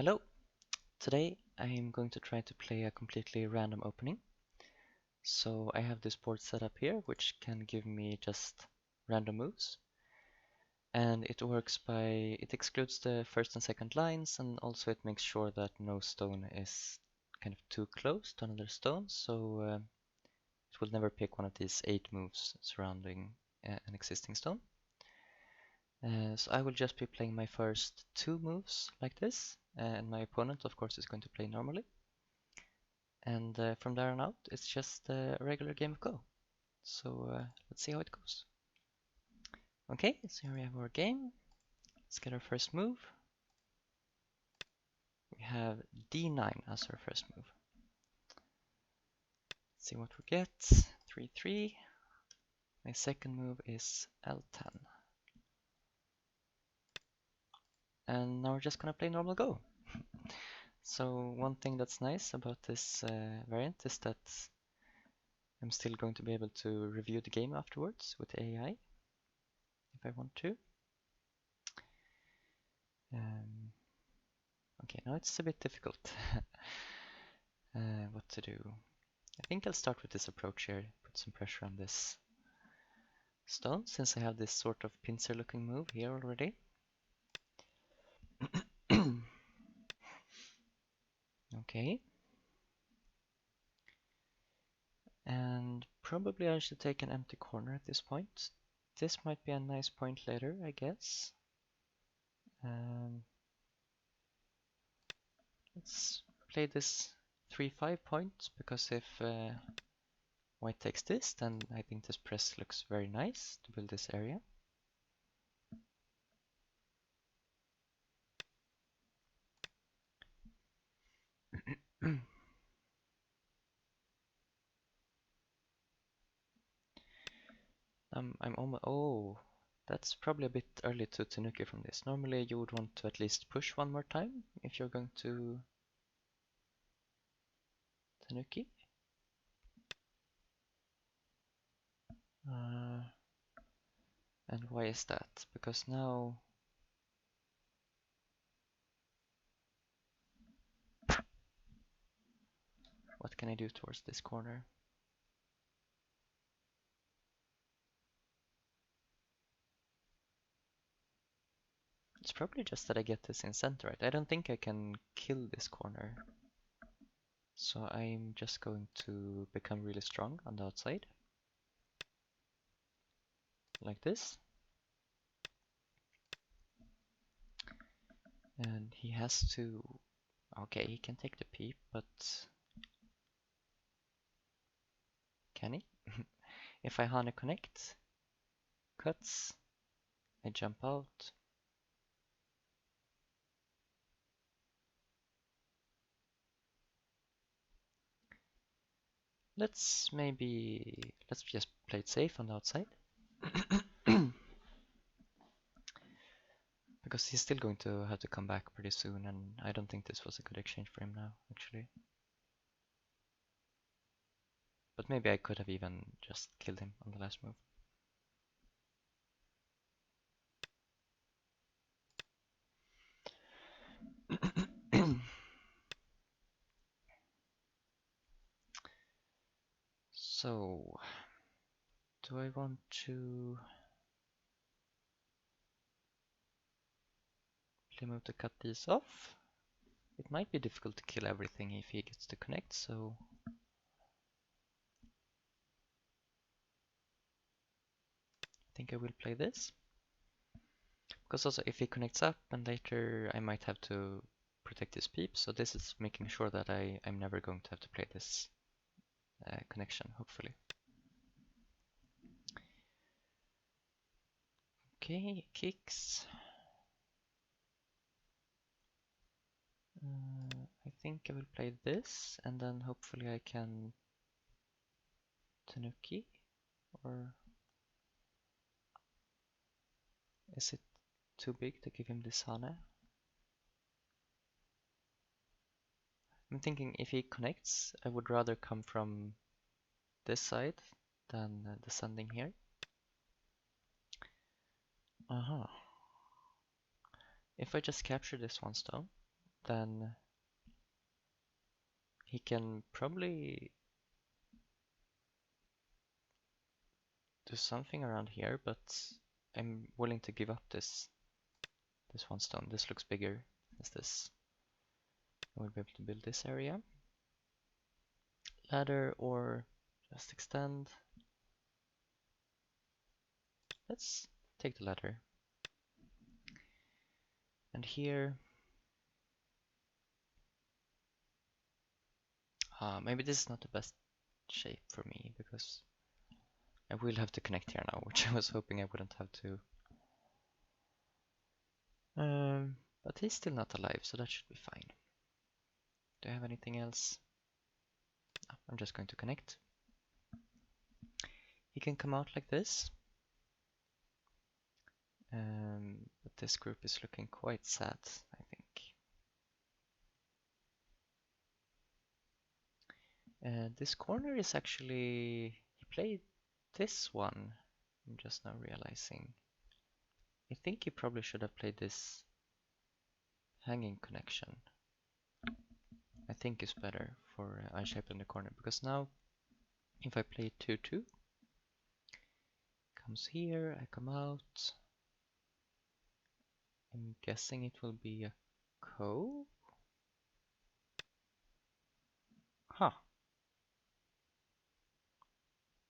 Hello! Today I am going to try to play a completely random opening. So I have this board set up here which can give me just random moves. And it works by, it excludes the first and second lines, and also it makes sure that no stone is kind of too close to another stone, so it will never pick one of these 8 moves surrounding an existing stone. So I will just be playing my first 2 moves like this, and my opponent of course is going to play normally. And from there on out, it's just a regular game of Go. So let's see how it goes. Okay, so here we have our game. Let's get our first move. We have D9 as our first move. Let's see what we get. 3-3. My second move is L10. And now we're just gonna play normal Go. So one thing that's nice about this variant is that I'm still going to be able to review the game afterwards with AI if I want to. Okay, now it's a bit difficult what to do. I think I'll start with this approach here, put some pressure on this stone, since I have this sort of pincer looking move here already. Okay. And probably I should take an empty corner at this point. This might be a nice point later, I guess. Let's play this 3-5 point, because if white takes this, then I think this press looks very nice to build this area. I'm almost. Oh, that's probably a bit early to Tanuki from this. Normally, you would want to at least push one more time if you're going to Tanuki. And why is that? Because now. What can I do towards this corner? It's probably just that I get this in center, right? I don't think I can kill this corner. So I'm just going to become really strong on the outside. Like this. And he has to... Okay, he can take the peep, but... Can he? If I Hane connect, cuts, I jump out. Let's just play it safe on the outside. Because he's still going to have to come back pretty soon, and I don't think this was a good exchange for him now, actually. But maybe I could have even just killed him on the last move. So, do I want to play move to cut these off? It might be difficult to kill everything if he gets to connect, so... I think I will play this. Because also if he connects up and later I might have to protect his peep, so this is making sure that I'm never going to have to play this connection, hopefully. Okay, kicks. I think I will play this, and then hopefully I can Tanuki, or is it too big to give him this Hane? I'm thinking if he connects, I would rather come from this side than descending here. If I just capture this one stone, then he can probably do something around here, but I'm willing to give up this one stone. This looks bigger. Is this? I will be able to build this area. Ladder or just extend. Let's take the ladder. And here, maybe this is not the best shape for me because I will have to connect here now, which I was hoping I wouldn't have to. But he's still not alive, so that should be fine. Do I have anything else? No, I'm just going to connect. He can come out like this. But this group is looking quite sad, I think. This corner is actually... He played this one. I'm just now realizing. I think he probably should have played this hanging connection. I think is better for I-shape in the corner, because now if I play 2-2, comes here, I come out. I'm guessing it will be a cove. Huh.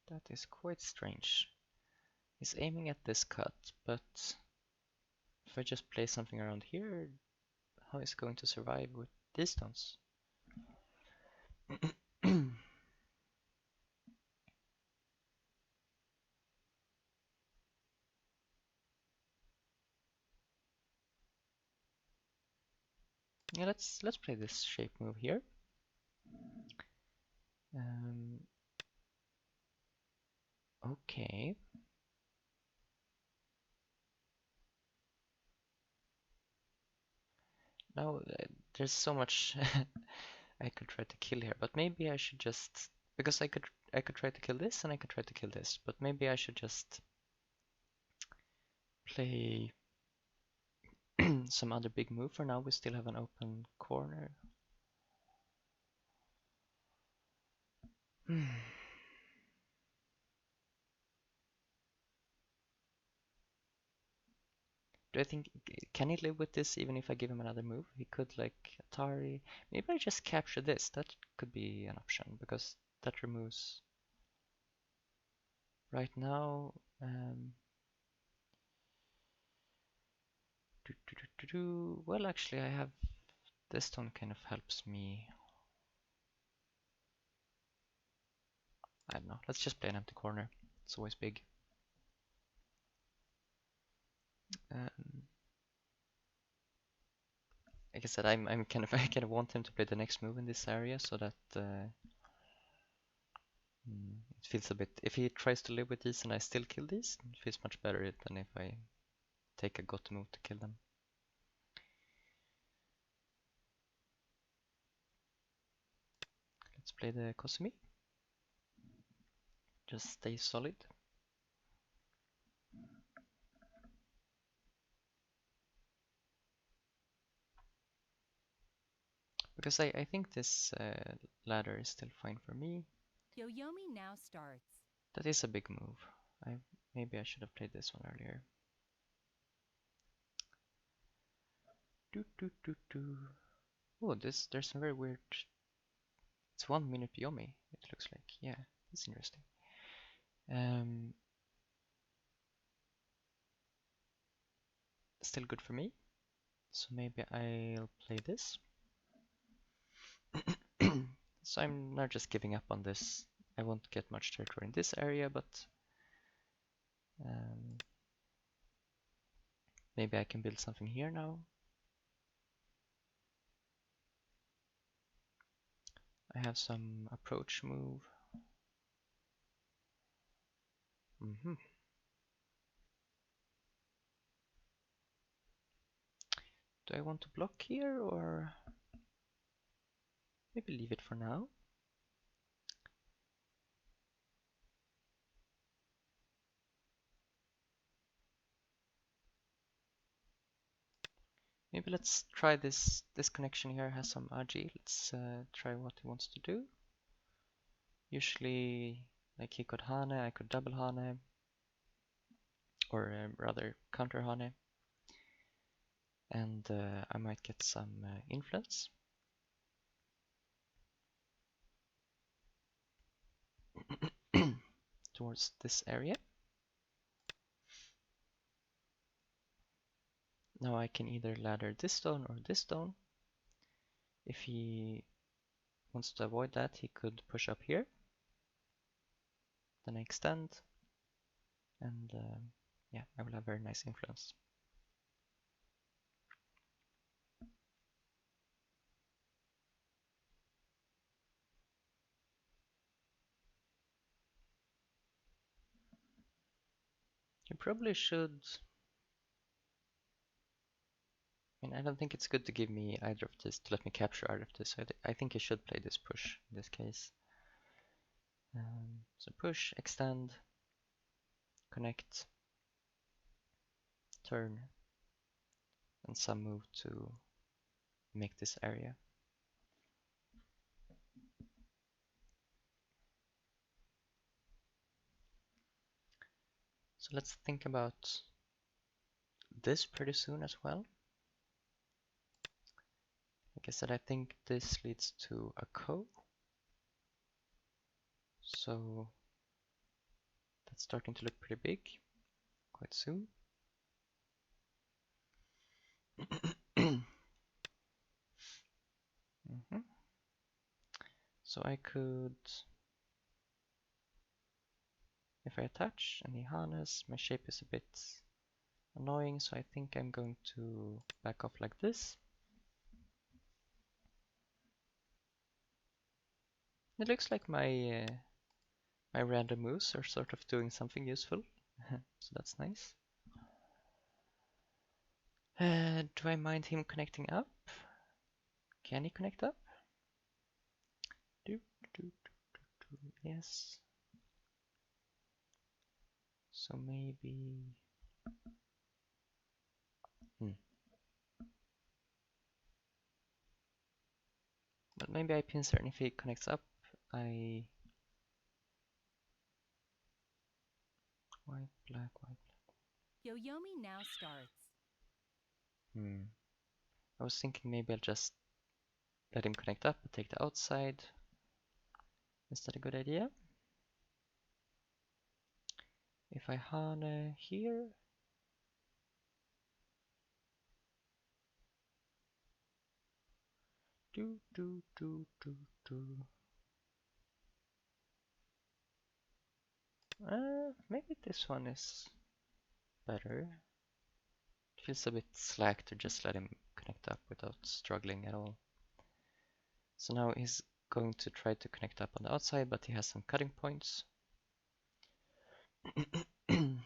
That is quite strange. He's aiming at this cut, but if I just play something around here, how is it going to survive with distance? Yeah, let's play this shape move here. Okay. Now there's so much I could try to kill here, but maybe I should just, because I could try to kill this and I could try to kill this, but maybe I should just play some other big move for now. We still have an open corner. Do I think, can he live with this even if I give him another move? He could like Atari. Maybe I just capture this. That could be an option because that removes. Right now, well, actually, I have this stone kind of helps me. I don't know. Let's just play an empty corner. It's always big. Like I said, I'm kind of I kind of want him to play the next move in this area so that it feels a bit. If he tries to live with these and I still kill these, it feels much better than if I take a got move to kill them. Let's play the Kosumi. Just stay solid. Because I think this ladder is still fine for me. Yoyomi now starts. That is a big move. Maybe I should have played this one earlier. Oh, there's some very weird. It's 1 minute Yomi. It looks like. Yeah, that's interesting. Still good for me. So maybe I'll play this. So I'm not just giving up on this. I won't get much territory in this area, but maybe I can build something here now. I have some approach move. Do I want to block here or maybe leave it for now? Maybe let's try this. This connection here has some Aji. Let's try what he wants to do. Usually, like he could Hane, I could double Hane, or rather counter Hane, and I might get some influence. Towards this area. Now I can either ladder this stone or this stone. If he wants to avoid that, he could push up here. Then I extend, and yeah, I will have very nice influence. You probably should. I mean, I don't think it's good to give me either of this, to let me capture either of this. So I think you should play this push in this case. So push, extend, connect, turn, and some move to make this area. So let's think about this pretty soon as well. Like I said, I think this leads to a Ko. So that's starting to look pretty big quite soon. So I could, if I attach and he harness, my shape is a bit annoying, so I think I'm going to back off like this. It looks like my my random moves are sort of doing something useful, so that's nice. Do I mind him connecting up? Can he connect up? Yes. So maybe. But maybe I pincer, and if he connects up, I white, black, white, black. Yoyomi now starts. I was thinking maybe I'll just let him connect up and take the outside. Is that a good idea? If I Hane here, do. Maybe this one is better. It feels a bit slack to just let him connect up without struggling at all. So now he's going to try to connect up on the outside, but he has some cutting points. And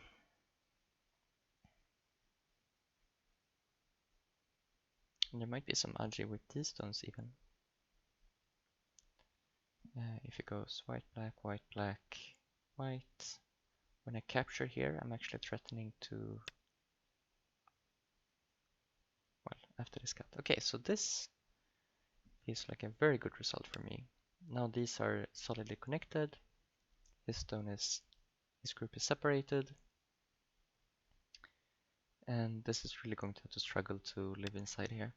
there might be some Aji with these stones even. If it goes white, black, white, black, white. When I capture here, I'm actually threatening to, well, after this cut. Okay, so this feels like a very good result for me. Now these are solidly connected. This stone is, this group is separated. And this is really going to have to struggle to live inside here.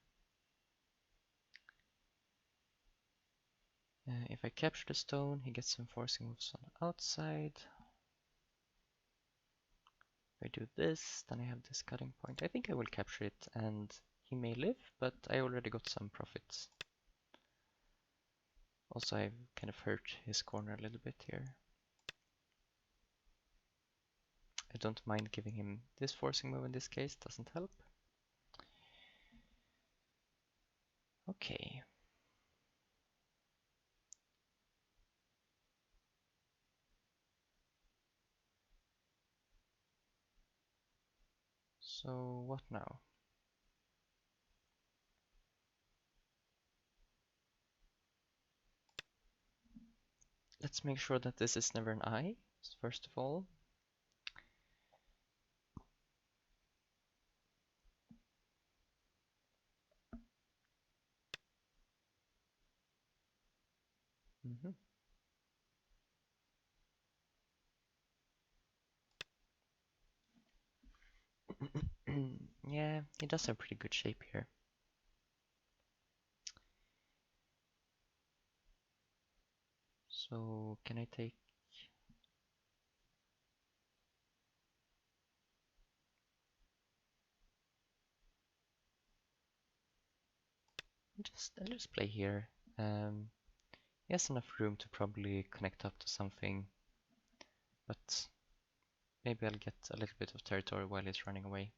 If I capture the stone, he gets some forcing moves on the outside. If I do this, then I have this cutting point. I think I will capture it and he may live, but I already got some profits. Also, I've kind of hurt his corner a little bit here. I don't mind giving him this forcing move in this case, doesn't help. Okay. So what now? Let's make sure that this is never an I, first of all. Mhm. Yeah, he does have pretty good shape here. So can I take... I'll just play here. He has enough room to probably connect up to something, but maybe I'll get a little bit of territory while he's running away.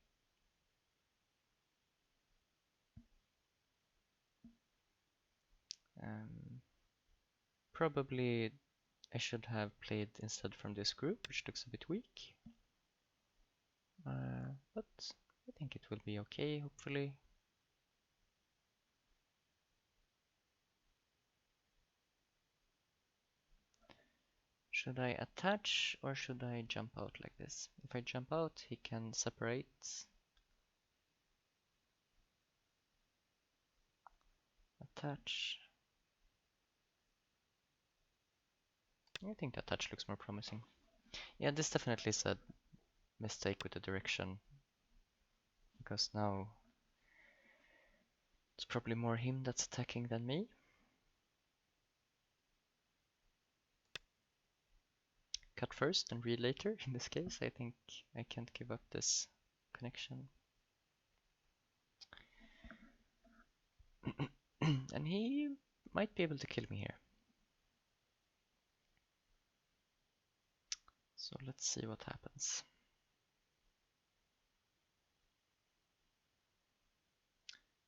Probably I should have played instead from this group, which looks a bit weak. But I think it will be okay, hopefully. Should I attach or should I jump out like this? If I jump out, he can separate. Attach. I think the attach looks more promising. Yeah, this definitely is a mistake with the direction, because now it's probably more him that's attacking than me. Cut first and read later. In this case, I think I can't give up this connection. And he might be able to kill me here. So let's see what happens.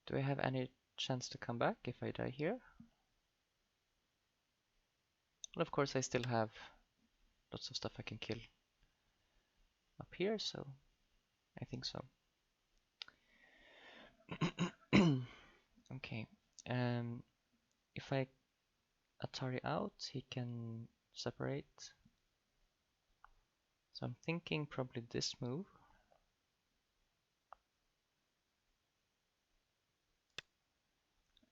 Do I have any chance to come back if I die here? Well, of course I still have lots of stuff I can kill up here, so I think so. Okay, if I Atari out, he can separate. So I'm thinking probably this move.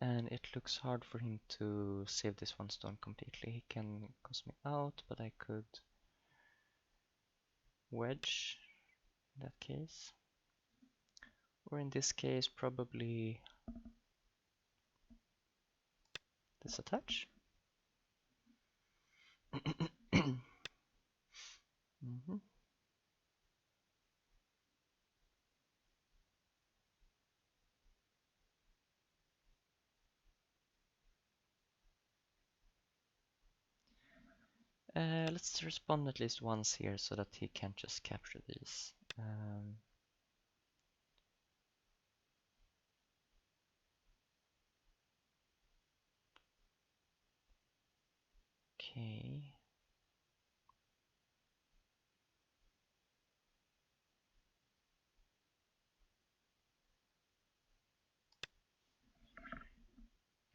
And it looks hard for him to save this one stone completely. He can cosmic out, but I could wedge in that case. Or in this case, probably this attach. Mm-hmm. Let's respond at least once here so that he can't just capture these. Okay.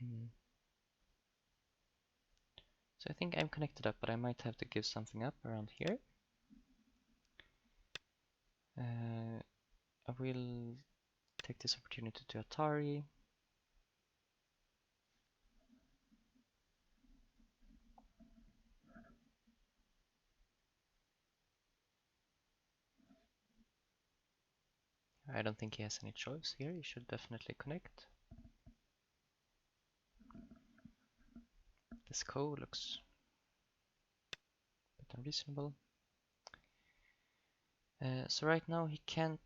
Mm. So I think I'm connected up, but I might have to give something up around here. I will take this opportunity to Atari. I don't think he has any choice here. He should definitely connect. This co looks a bit unreasonable. So right now he can't...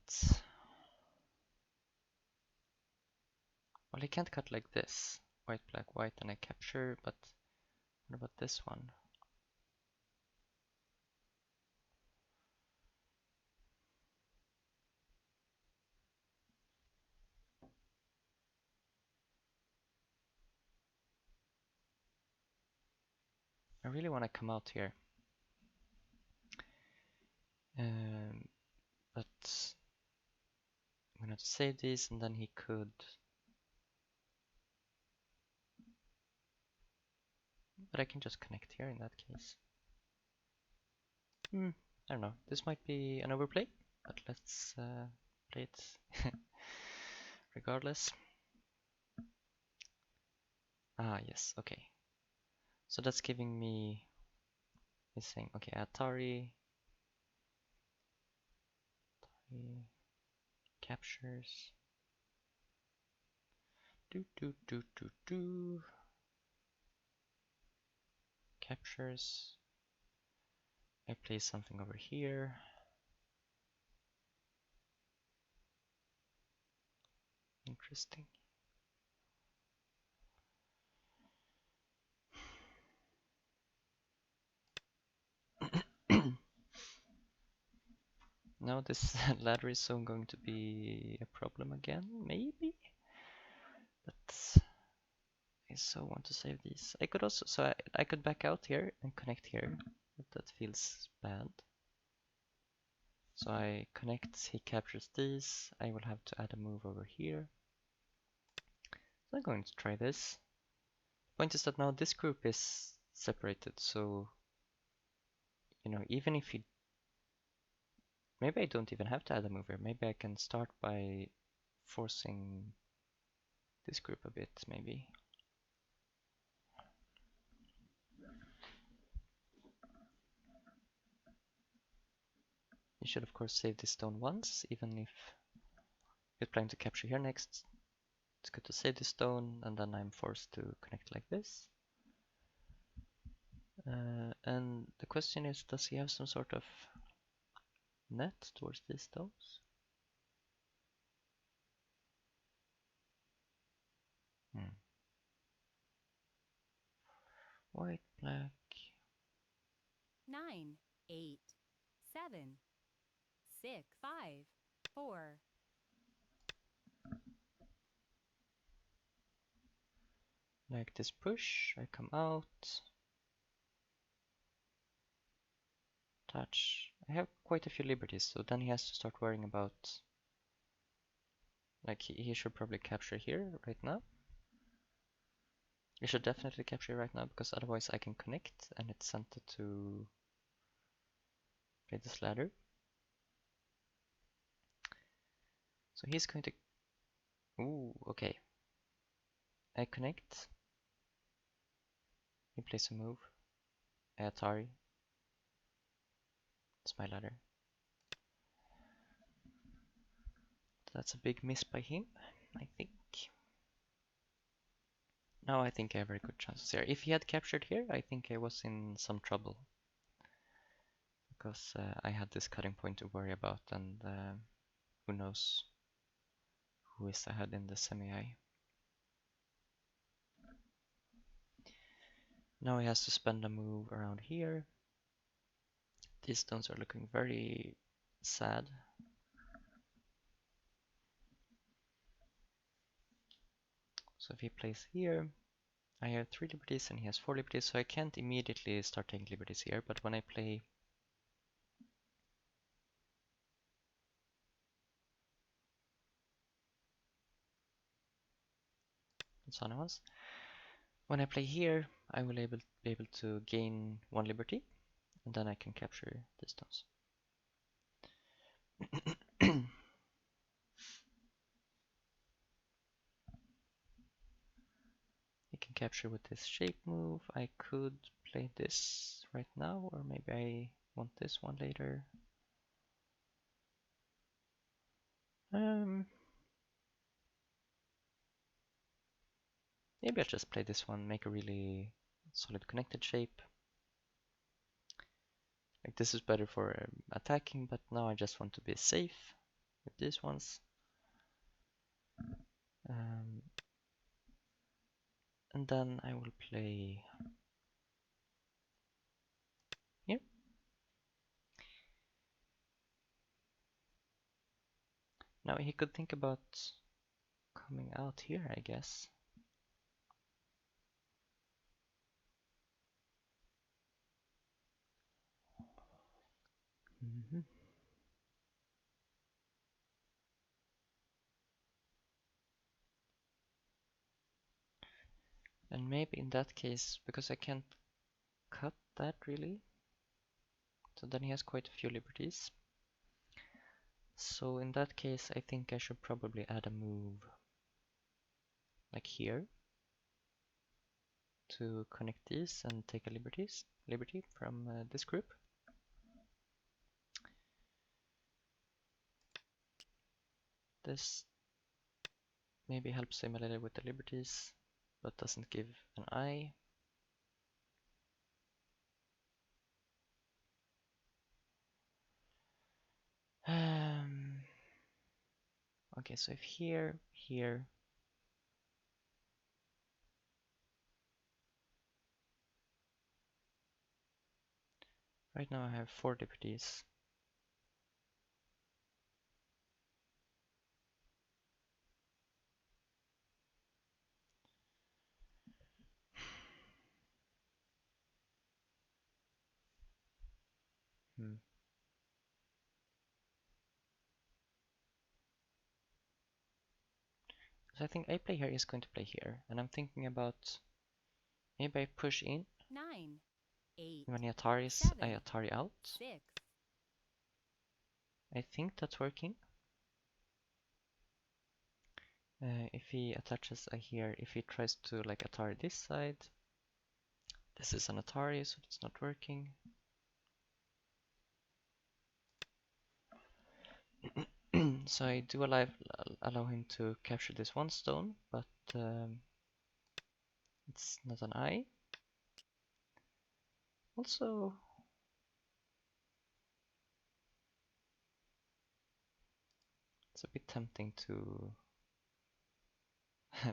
Well, he can't cut like this. White, black, white, and I capture, but what about this one? I really want to come out here. But I'm gonna save these and then he could... But I can just connect here in that case. I don't know. This might be an overplay, but let's play it regardless. Ah, yes, okay. So that's giving me, he's saying, okay, Atari captures, captures. I place something over here. Interesting. Now this ladder is soon going to be a problem again, maybe? But I so want to save these. I could also, so I could back out here and connect here, but that feels bad. So I connect, he captures these. I will have to add a move over here. So I'm going to try this. Point is that now this group is separated, so you know, even if he, maybe I don't even have to add a move here. Maybe I can start by forcing this group a bit, maybe. You should of course save this stone once, even if you're planning to capture here next. It's good to save this stone, and then I'm forced to connect like this. And the question is, does he have some sort of net towards these stones? White, black. 9, 8, 7, 6, 5, 4. Like this push, I come out. Touch. I have quite a few liberties, so then he has to start worrying about, like he should probably capture here right now. He should definitely capture right now, because otherwise I can connect and it's sent it to play this ladder. So he's going to, ooh, okay. I connect. He plays a move. Atari. It's my ladder. That's a big miss by him, I think. Now I think I have very good chances here. If he had captured here, I think I was in some trouble. Because I had this cutting point to worry about, and who knows who is ahead in the semi-I. Now he has to spend a move around here. These stones are looking very sad. So if he plays here, I have 3 liberties and he has 4 liberties, so I can't immediately start taking liberties here, but when I play Sonawas, when I play here, I will be able to gain 1 liberty, and then I can capture these stones. I can capture with this shape move. I could play this right now, or maybe I want this one later. Maybe I'll just play this one, make a really solid connected shape. Like this is better for attacking, but now I just want to be safe with these ones. And then I will play here. Now he could think about coming out here, I guess. And maybe in that case, because I can't cut that really, so then he has quite a few liberties. So in that case, I think I should probably add a move like here to connect these and take a liberty from this group. This maybe helps him a little with the liberties, but doesn't give an eye. Okay, so if here, right now I have 4 liberties. So I think a player is going to play here, and I'm thinking about maybe I push in. 9, 8, When he Ataris, 7, I Atari out. 6. I think that's working. If he attaches a here, if he tries to like Atari this side, this is an Atari, so it's not working. So I do allow him to capture this one stone, but it's not an eye. Also, it's a bit tempting to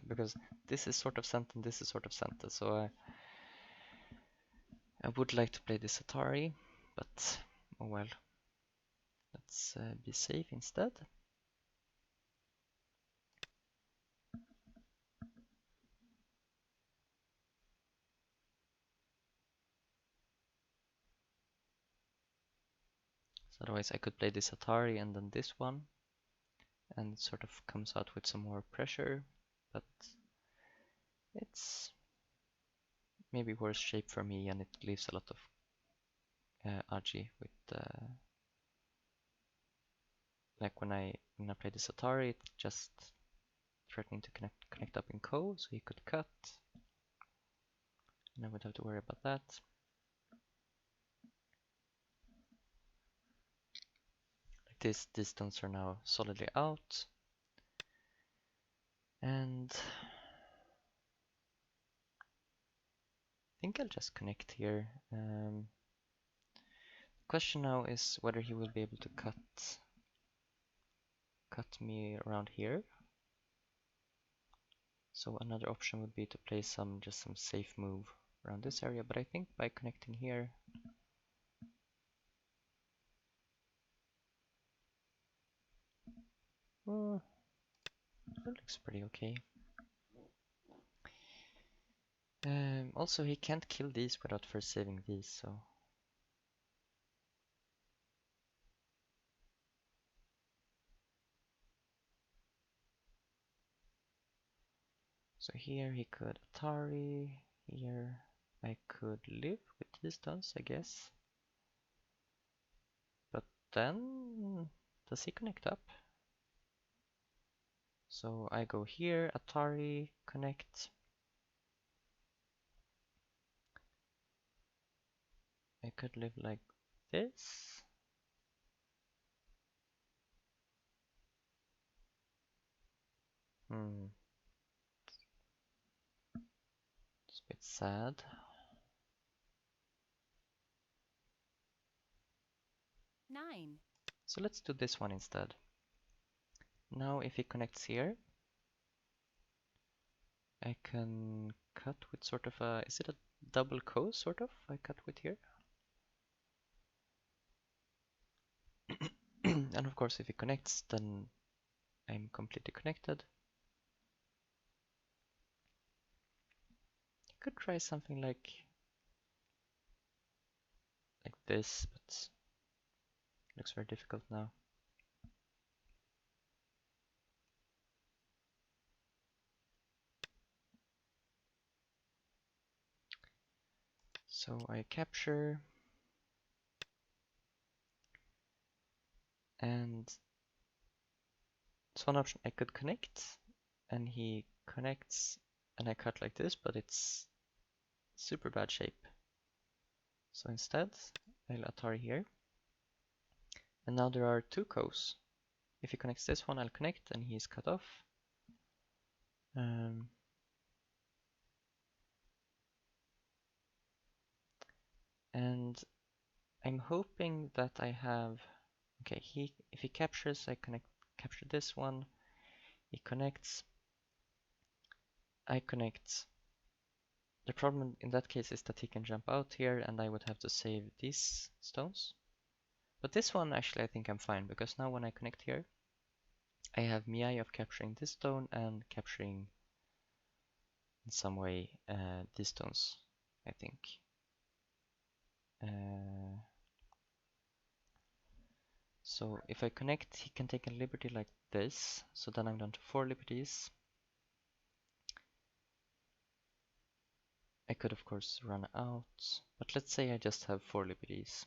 because this is sort of sent and this is sort of sent, so I would like to play this Atari, but oh well. Let's be safe instead. So otherwise I could play this Atari and then this one, and it sort of comes out with some more pressure, but it's maybe worse shape for me, and it leaves a lot of agi with like when I play this Atari, it's just threatening to connect up in Ko, so he could cut, and I would have to worry about that. Like this, these stones are now solidly out, and I think I'll just connect here. Question now is whether he will be able to cut me around here. So another option would be to play just some safe move around this area, but I think by connecting here, well, that looks pretty okay. Also, he can't kill these without first saving these, so here he could Atari, here I could live with these stones, I guess. But then, does he connect up? So I go here, Atari, connect. I could live like this. It's a bit sad. 9. So let's do this one instead. Now if he connects here, I can cut with sort of a, is it a double Ko sort of? I cut with here. And of course if he connects, then I'm completely connected. I could try something like this, but it looks very difficult now. So I capture, and it's one option. I could connect, and he connects, and I cut like this, but it's super bad shape. So instead, I'll Atari here. And now there are two cows. If he connects this one, I'll connect, and he's cut off. And I'm hoping that I have... Okay, if he captures, I capture this one. He connects. I connect. The problem in that case is that he can jump out here, and I would have to save these stones. But this one, actually, I think I'm fine, because now when I connect here, I have Miai of capturing this stone and capturing, in some way, these stones, I think. So if I connect, he can take a liberty like this. So then I'm down to 4 liberties. I could, of course, run out. But let's say I just have 4 liberties.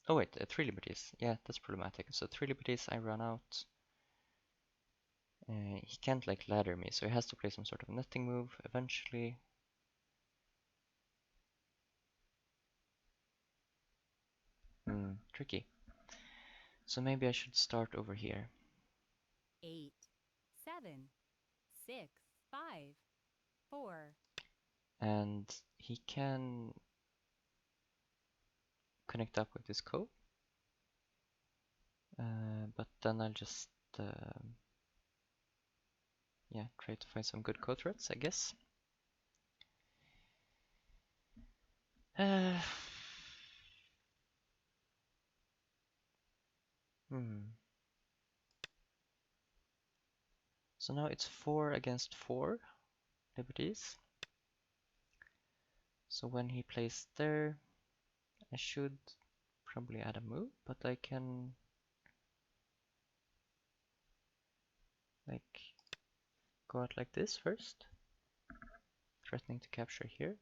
Oh wait, 3 liberties. Yeah, that's problematic. So 3 liberties, I run out. He can't like ladder me, so he has to play some sort of netting move eventually. Tricky. So maybe I should start over here. 8, 7, 6, 5, 4. And he can connect up with this cove. But then I'll just yeah, try to find some good code threads, I guess. So now it's 4 against 4 liberties. So when he plays there, I should probably add a move, but I can like go out like this first, threatening to capture here.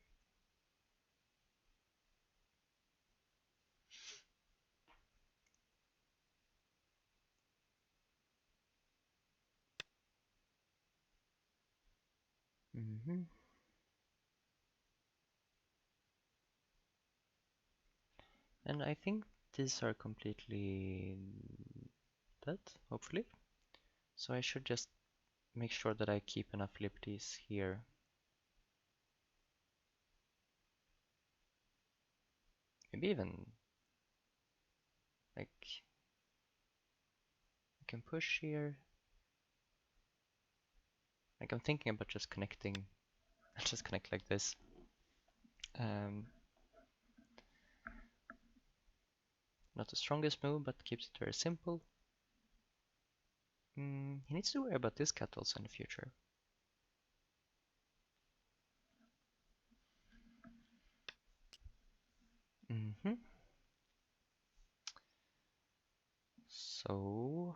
And I think these are completely dead, hopefully. So I should just make sure that I keep enough liberties here. Maybe even like I can push here. Like I'm thinking about just connecting. I'll just connect like this. Not the strongest move, but keeps it very simple. He needs to worry about this cat also in the future. So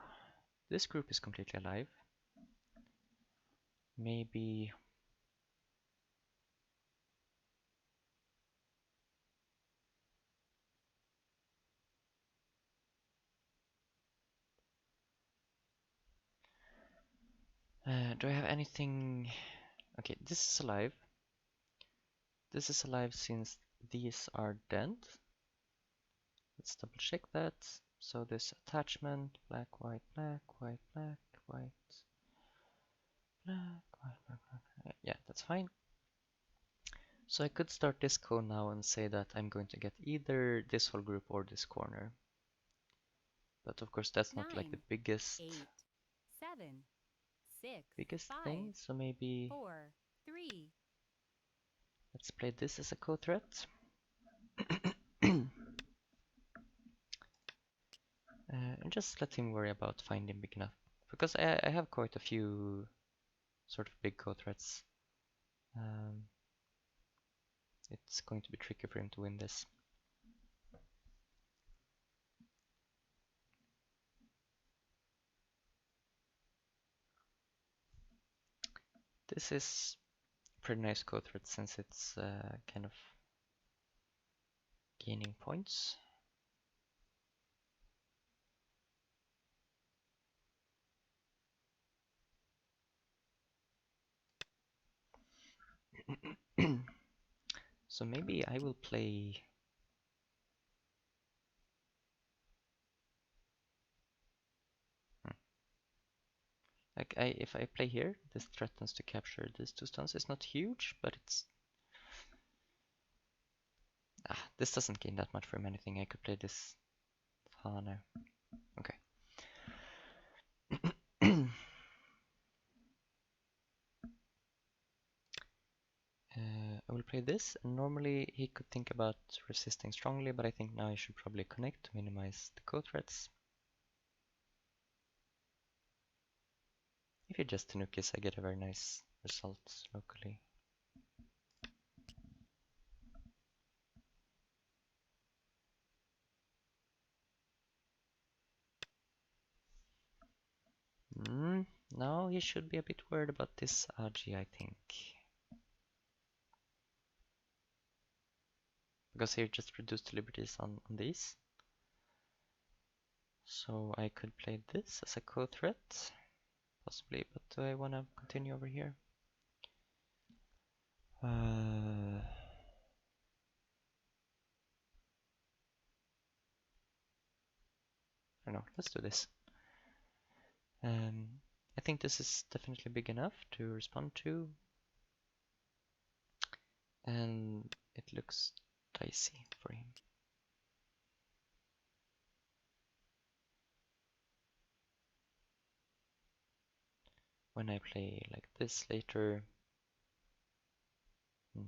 this group is completely alive. Maybe do I have anything? Okay, this is alive. This is alive since these are dead. Let's double check that. So this attachment, black, white, black, white, black, white, black, white, black, black. Yeah, that's fine. So I could start this code now and say that I'm going to get either this whole group or this corner. But of course that's not like the 9, biggest 8, 7, 6, 5, thing. So maybe 4, 3. let's play this as a code threat. And just let him worry about finding big enough. Because I have quite a few sort of big code threats. It's going to be tricky for him to win this. This is a pretty nice code threat since it's kind of gaining points. So maybe I will play... Like if I play here, this threatens to capture these 2 stones. It's not huge, but it's... this doesn't gain that much from anything. I could play this... no. Okay. I will play this. Normally he could think about resisting strongly, but I think now I should probably connect to minimize the co-threats. If you just Tanukis, I get a very nice result locally. Now he should be a bit worried about this Agi, I think. Because he just reduced the liberties on these. So I could play this as a co-threat, possibly, but do I want to continue over here? I don't know, let's do this. I think this is definitely big enough to respond to. And it looks dicey for him. When I play like this later, I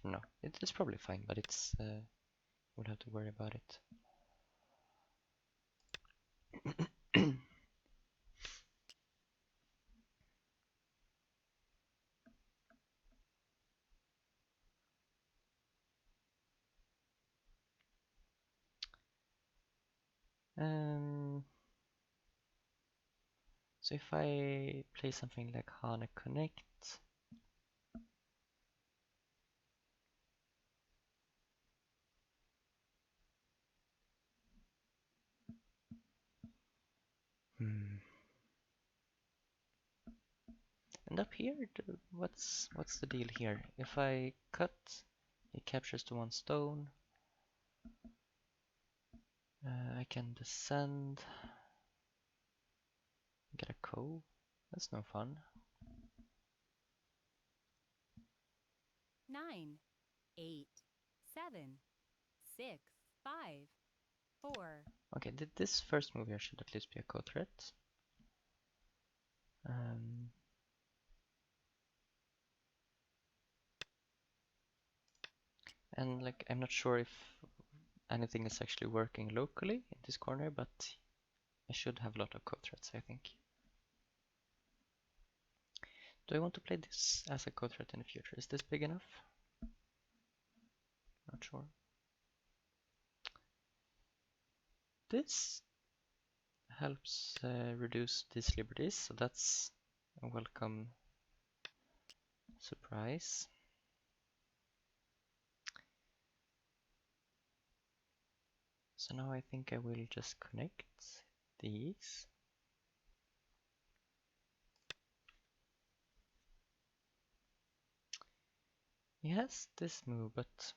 don't know, it's probably fine, but it's we'll have to worry about it. So if I play something like Hana Connect, and up here, what's the deal here? If I cut, it captures the 1 stone. I can descend, get a co. That's no fun. 9, 8, 7, 6, 5, 4. Okay, this first move here should at least be a co-threat. And like, I'm not sure if anything is actually working locally in this corner, but I should have a lot of co-threats, I think. Do I want to play this as a co-threat in the future? Is this big enough? Not sure. This helps reduce these liberties, so that's a welcome surprise. So now I think I will just connect these. He has this move, but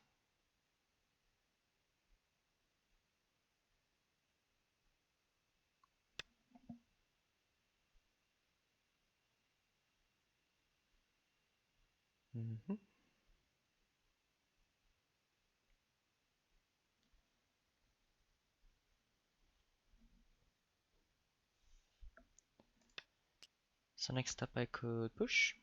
So next up I could push.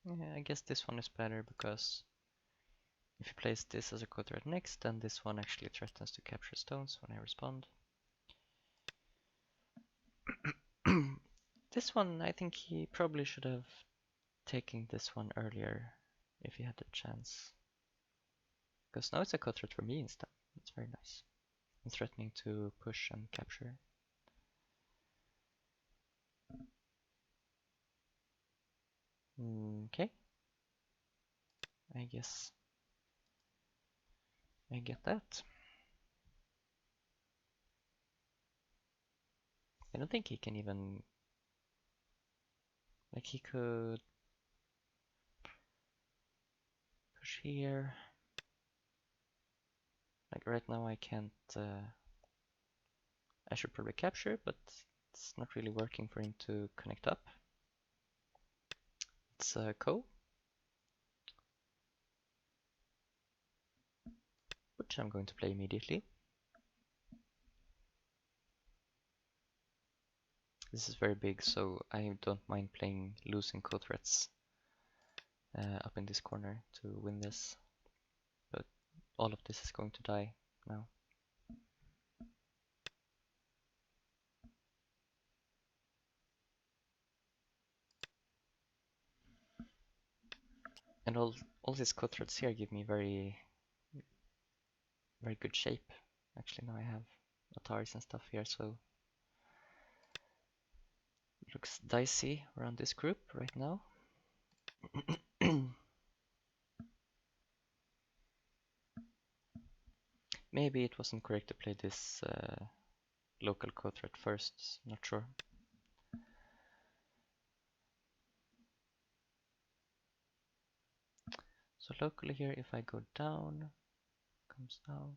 Yeah, I guess this one is better because if you place this as a co-threat next, then this one actually threatens to capture stones when I respond. This one, I think he probably should have taken this one earlier if he had the chance. Because now it's a co-threat for me instead. That's very nice. I'm threatening to push and capture. Okay. I guess I get that. I don't think he can even... Like, he could push here. Like, right now I can't... I should probably capture, but it's not really working for him to connect up. It's Ko, which I'm going to play immediately. This is very big, so I don't mind playing losing co-threats up in this corner to win this. But all of this is going to die now. And all these co-threats here give me very good shape. Actually, now I have Ataris and stuff here, so it looks dicey around this group right now. Maybe it wasn't correct to play this local co-threat first, not sure. So locally here, if I go down, comes out.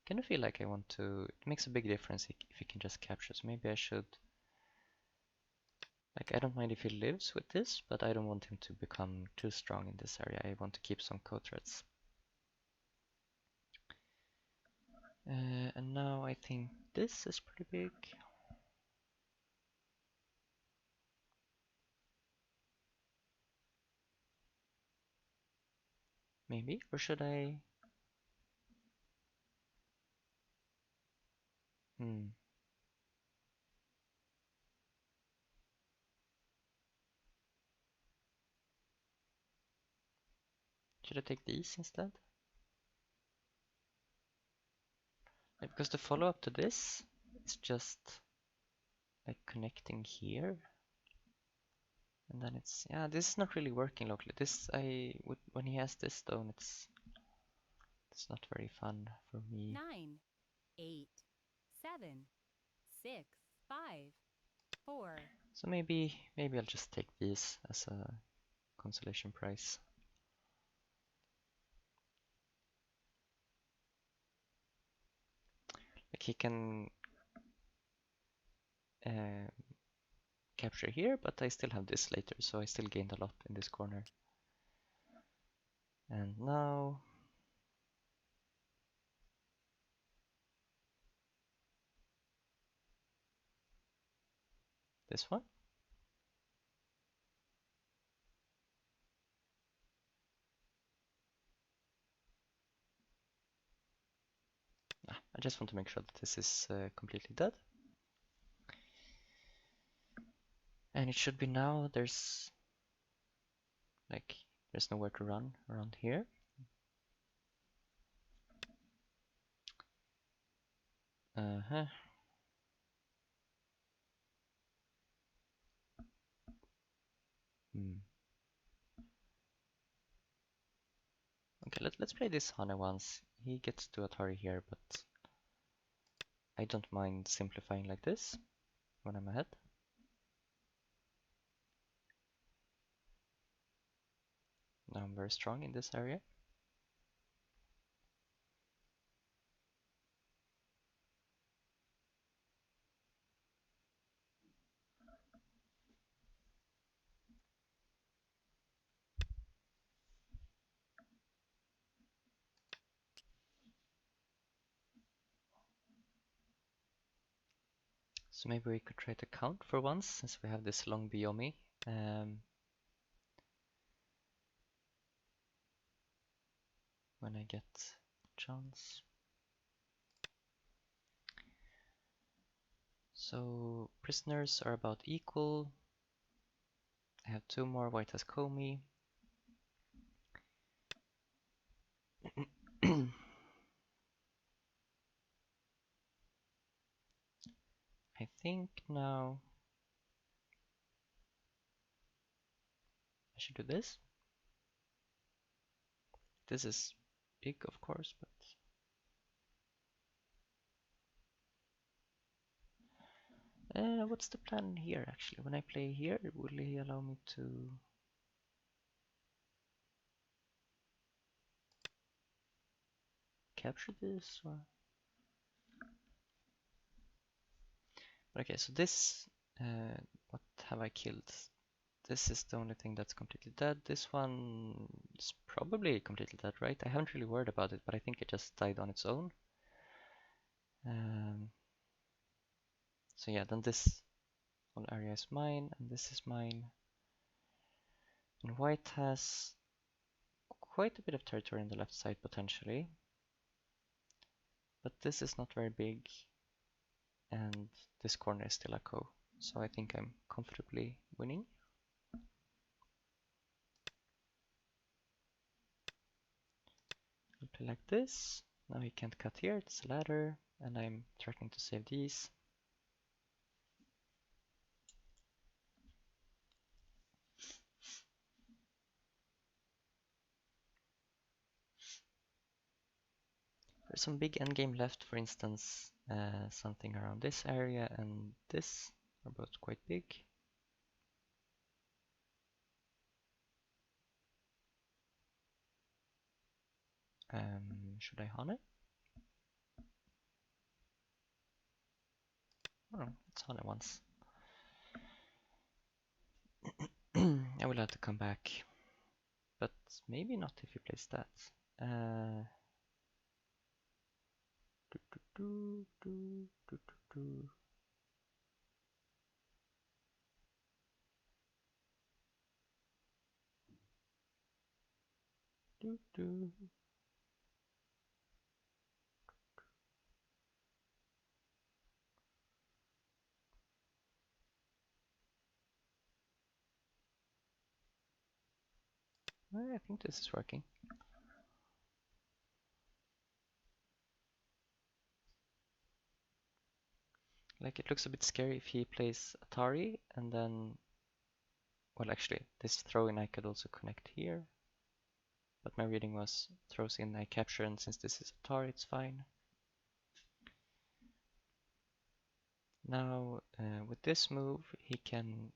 Kind of feel like I want to... It makes a big difference if you can just capture, so maybe I should... Like, I don't mind if he lives with this, but I don't want him to become too strong in this area. I want to keep some co-threats. And now I think this is pretty big. Maybe, or should I? Should I take these instead? Because the follow-up to this is just like connecting here. And then it's, yeah, this is not really working locally. This, when he has this stone, it's not very fun for me. 9, 8, 7, 6, 5, 4. So maybe I'll just take these as a consolation prize. Like he can capture here, but I still have this later, so I still gained a lot in this corner. And now this one. I just want to make sure that this is completely dead. And it should be now. There's nowhere to run around here. Uh-huh. Okay, let's play this Hane once. He gets to Atari here, but I don't mind simplifying like this when I'm ahead. Now I'm very strong in this area. So maybe we could try to count for once, since we have this long Biomi. When I get chance. So prisoners are about equal. I have 2 more. White has Komi. I think now I should do this. This is big, of course, but what's the plan here actually? When I play here, will he allow me to capture this? Or... Okay, so this, what have I killed? This is the only thing that's completely dead. This one is probably completely dead, right? I haven't really worried about it, but I think it just died on its own. So yeah, then this whole area is mine, and this is mine. And white has quite a bit of territory on the left side potentially. But this is not very big, and this corner is still a co. So I think I'm comfortably winning. I'll play like this. Now he can't cut here, it's a ladder, and I'm threatening to save these. There's some big endgame left, for instance, something around this area and this are both quite big. Should I hone it? Oh, let's hone it once. I will have to come back, but maybe not if he plays that. Do, do, do, do, do. Do, do. I think this is working. Like, it looks a bit scary if he plays Atari and then, well, actually, this throw-in I could also connect here. But my reading was throws in I capture, and since this is Atari, it's fine. Now, with this move, he could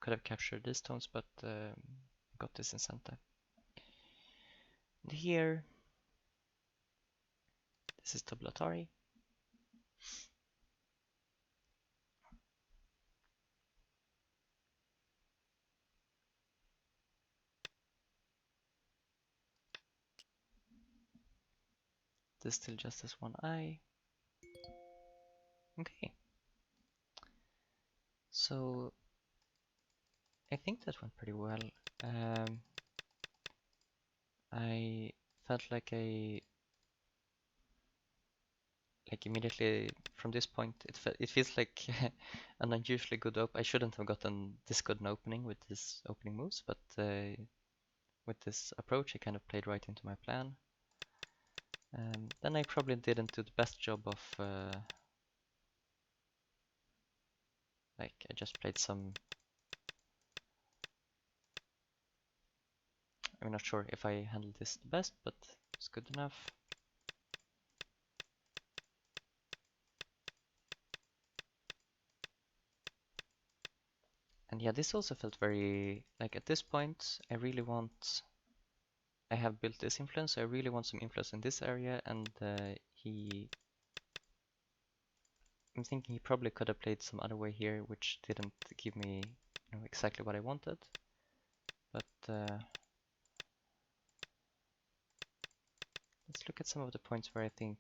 have captured these stones, but got this in center. And here, this is double Atari. This still just has one eye. Okay. So I think that went pretty well. I felt like immediately from this point it feels like an unusually good I shouldn't have gotten this good an opening with this opening moves, but with this approach I kind of played right into my plan. Then I probably didn't do the best job of like I just played some. I'm not sure if I handled this the best, but it's good enough. And yeah, this also felt very, like at this point, I have built this influence, so I really want some influence in this area, and I'm thinking he probably could have played some other way here, which didn't give me exactly what I wanted. But let's look at some of the points where I think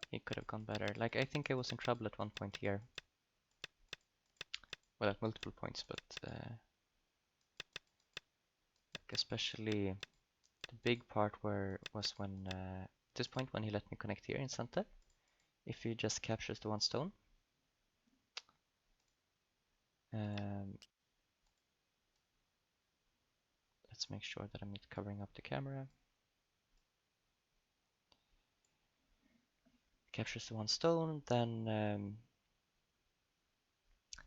he could have gone better. Like, I think I was in trouble at one point here. Well, at multiple points, but like especially the big part was when at this point when he let me connect here in center. If he just captures the one stone, Let's make sure that I'm not covering up the camera. Captures the one stone, then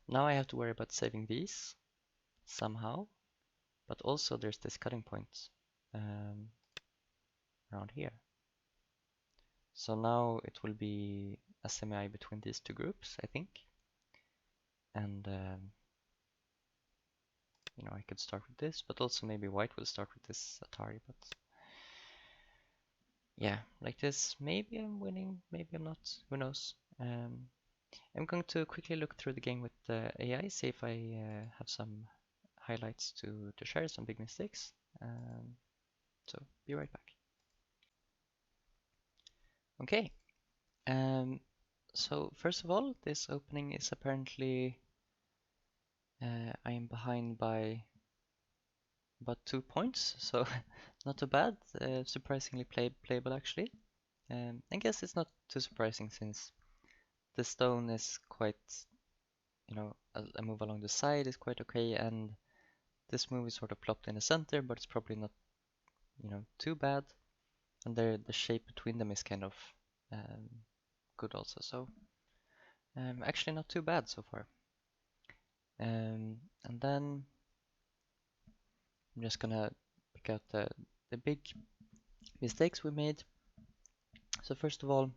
now I have to worry about saving these somehow, but also there's this cutting point around here. So now it will be a semi between these two groups, I think. And you know, I could start with this, but also maybe white will start with this Atari, but yeah, like this, maybe I'm winning, maybe I'm not, who knows. I'm going to quickly look through the game with the AI, see if I have some highlights to share, some big mistakes. So be right back. Okay, so first of all, this opening is apparently I am behind by about 2 points, so not too bad. Surprisingly playable actually. I guess it's not too surprising since the stone is quite, you know, a move along the side is quite okay, and this move is sort of plopped in the center, but it's probably not, you know, too bad. And the shape between them is kind of good also. So actually not too bad so far. And then I'm just gonna pick out the big mistakes we made. So first of all,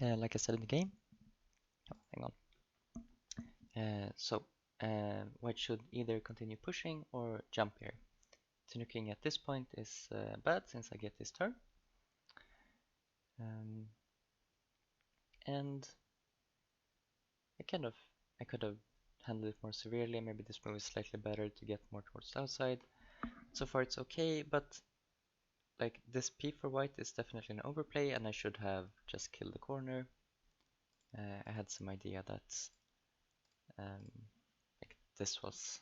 like I said in the game, oh, hang on. White should either continue pushing or jump here. Tenuking at this point is bad since I get this turn. And I could have handled it more severely. Maybe this move is slightly better to get more towards the outside. So far it's okay, but like this P for white is definitely an overplay, and I should have just killed the corner. I had some idea that like this was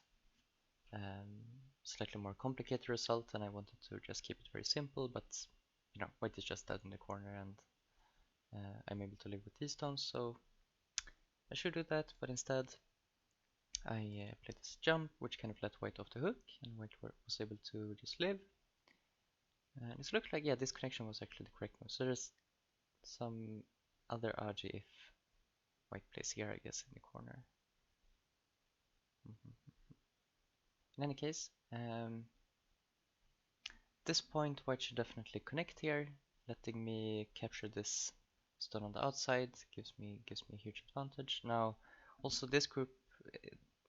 slightly more complicated result, and I wanted to just keep it very simple. But you know, white is just dead in the corner, and I'm able to live with these stones, so I should do that. But instead, I played this jump, which kind of let white off the hook, and white was able to just live. And it looked like, yeah, this connection was actually the correct move. So there's some other Aji if white plays here, I guess, in the corner. In any case, this point white should definitely connect here, letting me capture this stone on the outside gives me a huge advantage. Now, also this group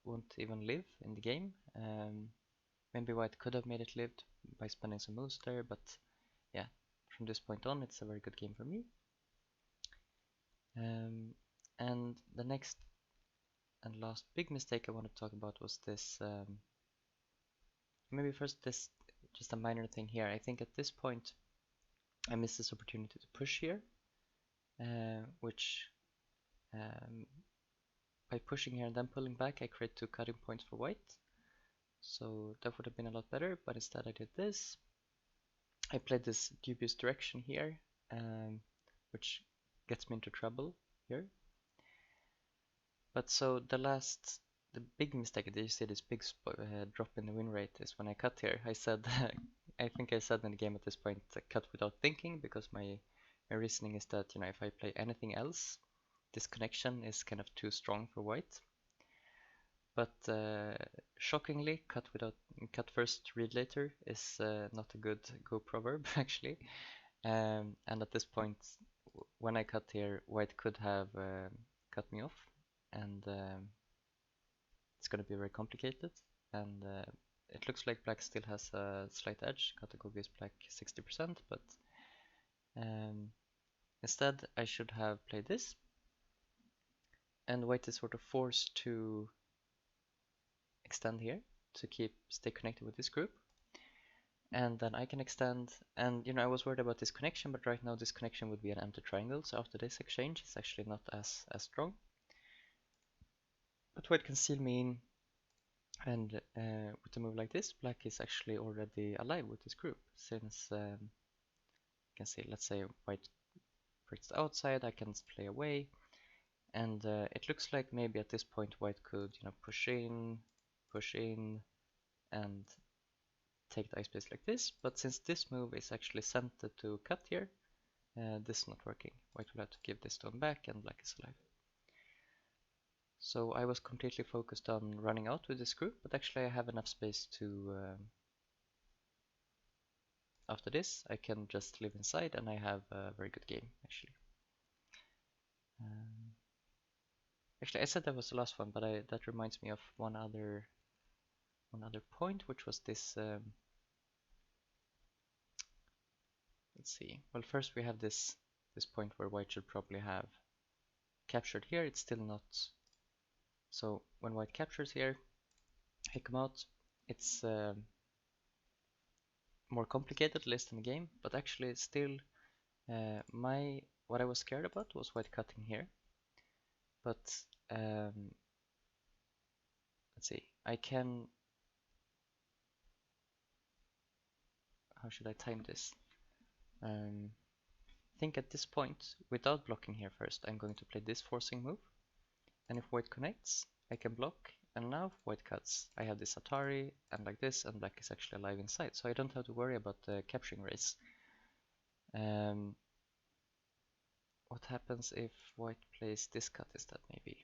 won't even live in the game. Maybe white could have made it live by spending some moves there, but yeah, from this point on, it's a very good game for me. And the next and last big mistake I want to talk about was this. Maybe first this, just a minor thing here. I think at this point I missed this opportunity to push here, which by pushing here and then pulling back, I create 2 cutting points for white. So that would have been a lot better, but instead I did this. I played this dubious direction here, which gets me into trouble here. But so the big mistake that you see, this big drop in the win rate, is when I cut here. I said, I think I said in the game at this point, cut without thinking, because my reasoning is that, you know, if I play anything else, this connection is kind of too strong for white. But shockingly, cut first, read later is not a good Go proverb actually. And at this point, when I cut here, white could have cut me off, and it's going to be very complicated. And it looks like black still has a slight edge. Katago gives black 60%, but instead I should have played this, and white is sort of forced to extend here to stay connected with this group. And then I can extend, and you know, I was worried about this connection, but right now this connection would be an empty triangle, so after this exchange it's actually not as strong. But white can seal me in, and with a move like this, black is actually already alive with this group, since you can see, let's say white breaks the outside, I can play away, and it looks like maybe at this point white could, you know, push in, and take the ice space like this, but since this move is actually sent to cut here, this is not working. White will have to give this stone back and black is alive. So I was completely focused on running out with this group, but actually I have enough space to, after this, I can just live inside and I have a very good game, actually. Actually, I said that was the last one, but that reminds me of one other point, which was this. Let's see. Well, first we have this point where white should probably have captured here. It's still not. So when white captures here, I come out. It's more complicated list in the game, but actually still, what I was scared about was white cutting here. But let's see. I can. How should I time this? I think at this point, without blocking here first, I'm going to play this forcing move. And if white connects, I can block. And now if white cuts, I have this Atari and like this, and black is actually alive inside. So I don't have to worry about the capturing race. What happens if white plays this cut instead, maybe?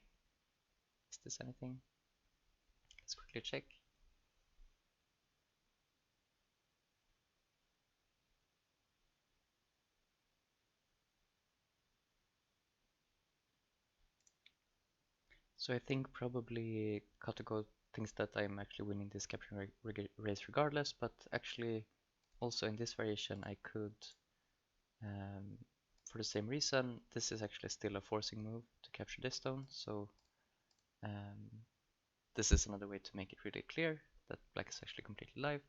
Is this anything? Let's quickly check. So I think probably Katago thinks that I'm actually winning this capturing race regardless, but actually also in this variation I could, for the same reason, this is actually still a forcing move to capture this stone, so this is another way to make it really clear that black is actually completely live,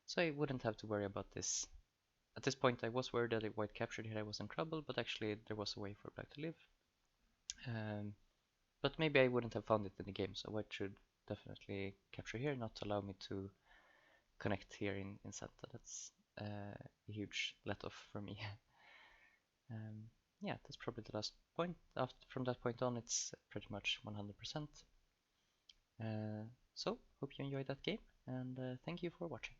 so I wouldn't have to worry about this. At this point I was worried that if white captured here I was in trouble, but actually there was a way for black to live. But maybe I wouldn't have found it in the game, so white should definitely capture here, not allow me to connect here in center. That's a huge let off for me. Yeah, that's probably the last point. From that point on, it's pretty much 100%. So, hope you enjoyed that game, and thank you for watching.